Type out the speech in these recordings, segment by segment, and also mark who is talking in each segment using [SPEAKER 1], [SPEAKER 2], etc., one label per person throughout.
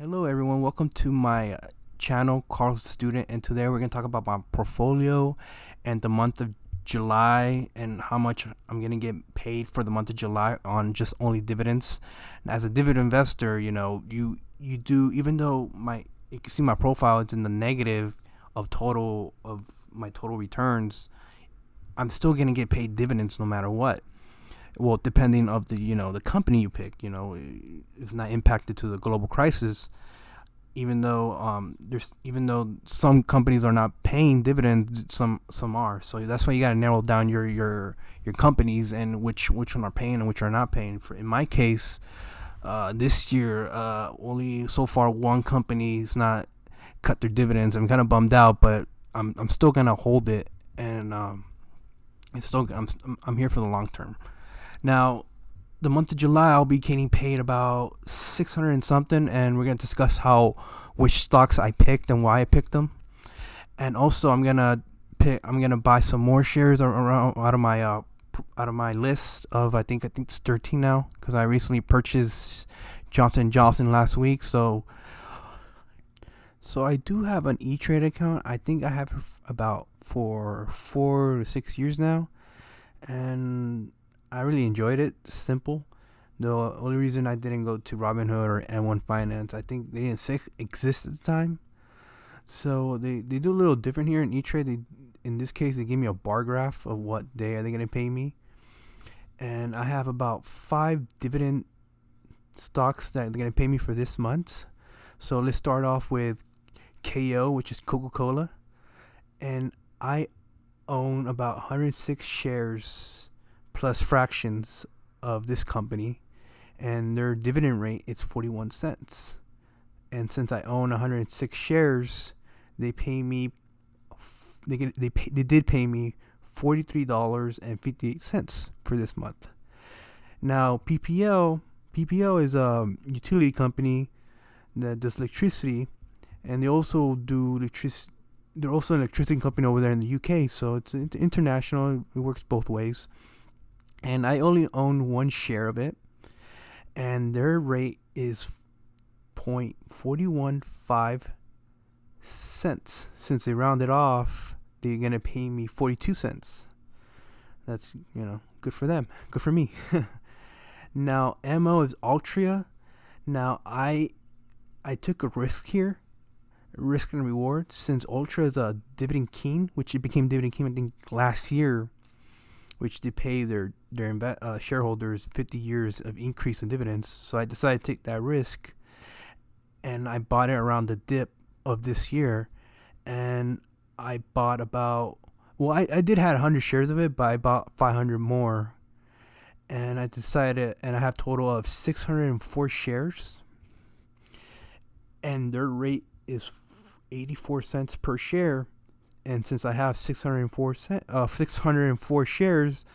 [SPEAKER 1] Hello, everyone. Welcome to my channel, Carl's Student. And today we're going to talk about my portfolio and the month of July and how much I'm going to get paid for the month of July on just only dividends. And as a dividend investor, you do, even though you can see my profile, it's in the negative of my total returns. I'm still going to get paid dividends no matter what. Well, depending of the company you pick, if not impacted to the global crisis, even though some companies are not paying dividends, some are. So that's why you got to narrow down your companies and which one are paying and which are not paying. In my case, this year, only so far one company's not cut their dividends. I'm kind of bummed out, but I'm still gonna hold it, and it's still I'm here for the long term. Now, the month of July, I'll be getting paid about 600 and something, and we're gonna discuss which stocks I picked and why I picked them, and also I'm gonna buy some more shares around out of my list of I think it's 13 now, because I recently purchased Johnson & Johnson last week. So I do have an E-Trade account. I think I have it about for 4 to 6 years now, and I really enjoyed it. Simple. The only reason I didn't go to Robinhood or M1 Finance, I think they didn't exist at the time. So they do a little different here in E-Trade. In this case, they give me a bar graph of what day are they going to pay me. And I have about 5 dividend stocks that they're going to pay me for this month. So let's start off with KO, which is Coca-Cola. And I own about 106 shares plus fractions of this company, and their dividend rate is 41 cents. And since I own 106 shares, they did pay me $43.58 for this month. Now PPL is a utility company that does electricity, and they also do electricity. They're also an electricity company over there in the UK, so it's international. It works both ways. And I only own one share of it, and their rate is 0.415 cents. Since they rounded off, they're gonna pay me 42 cents. That's good for them, good for me. Now MO is Altria. Now I took a risk here, risk and reward, since Ultra is a dividend king, which it became dividend king I think last year, which they pay their shareholders 50 years of increase in dividends. So I decided to take that risk, and I bought it around the dip of this year, and I bought I did have 100 shares of it, but I bought 500 more, and I have a total of 604 shares, and their rate is 84 cents per share. And since I have 604 shares,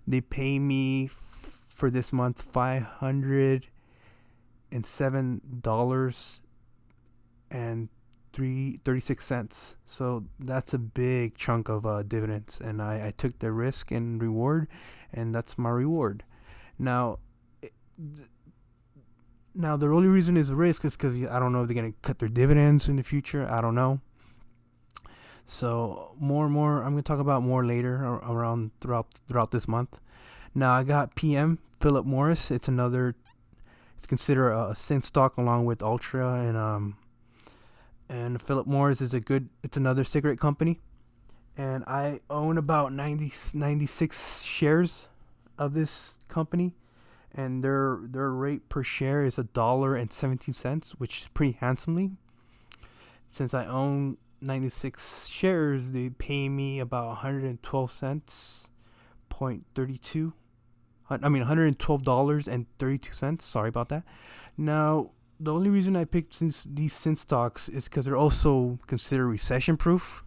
[SPEAKER 1] they pay me for this month $507.36. So that's a big chunk of dividends, and I took the risk and reward, and that's my reward. Now, the only reason is risk is because I don't know if they're gonna cut their dividends in the future. I don't know. So more I'm going to talk about more later around throughout this month. Now I got PM Philip Morris. It's considered a sin stock along with Ultra, and Philip Morris is it's another cigarette company, and I own about 96 shares of this company, and their rate per share is $1.17, which is pretty handsomely. Since I own 96 shares, they pay me about 112 cents $112.32. Sorry about that. Now, the only reason I picked these sin stocks is because they're also considered recession proof.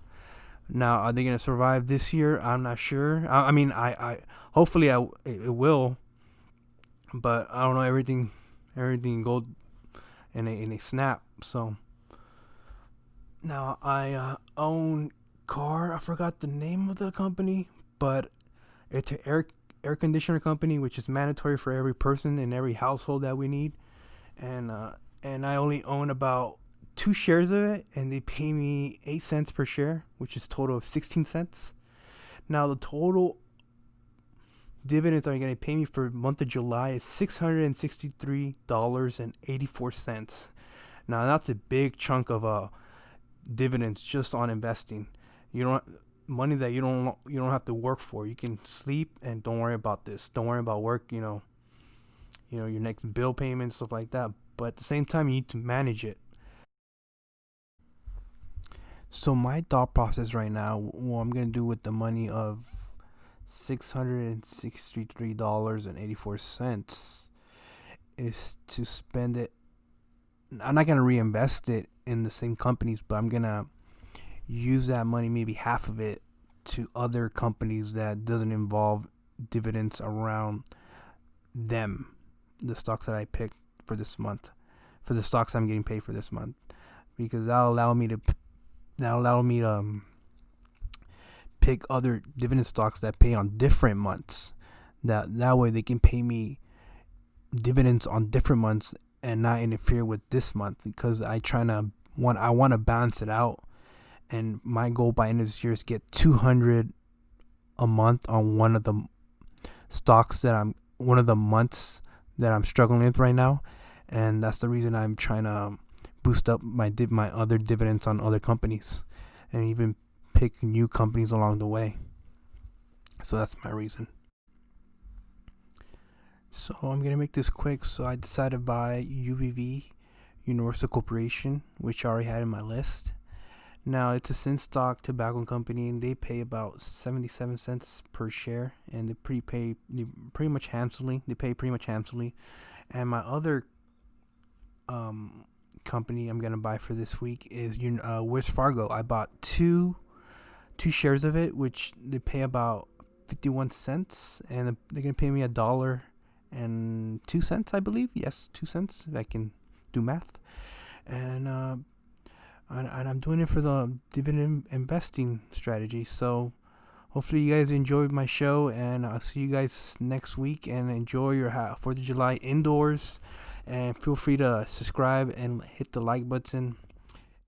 [SPEAKER 1] Now, are they going to survive this year? I'm not sure. I hopefully it will, but I don't know. Everything go in a snap. So now I own car. I forgot the name of the company, but it's an air conditioner company, which is mandatory for every person in every household that we need. And and I only own about 2 shares of it, and they pay me 8 cents per share, which is a total of 16 cents. Now the total dividends are going to pay me for the month of July is $663.84. Now that's a big chunk of dividends just on investing. You don't money that you don't have to work for. You can sleep and don't worry about this. Don't worry about work. Your next bill payment, stuff like that. But at the same time, you need to manage it. So my thought process right now, what I'm gonna do with the money of $663.84 is to spend it. I'm not gonna reinvest it in the same companies, but I'm gonna use that money, maybe half of it, to other companies that doesn't involve dividends around them, the stocks that I picked for this month, for the stocks I'm getting paid for this month, because that'll allow me to pick other dividend stocks that pay on different months. That way they can pay me dividends on different months and not interfere with this month, because I want to balance it out, and my goal by end of this year is get 200 a month on one of the months that I'm struggling with right now, and that's the reason I'm trying to boost up my other dividends on other companies, and even pick new companies along the way. So that's my reason. So I'm gonna make this quick. So I decided to buy UVV, Universal Corporation, which I already had in my list. Now it's a sin stock tobacco company, and they pay about 77 cents per share, and they pay pretty much handsomely. And my other company I'm gonna buy for this week is Wells Fargo. I bought two shares of it, which they pay about 51 cents, and they're gonna pay me $1.02, I believe. Yes, 2 cents if I can do math. And I'm doing it for the dividend investing strategy. So hopefully you guys enjoyed my show, and I'll see you guys next week. And enjoy your 4th of July indoors. And feel free to subscribe and hit the like button.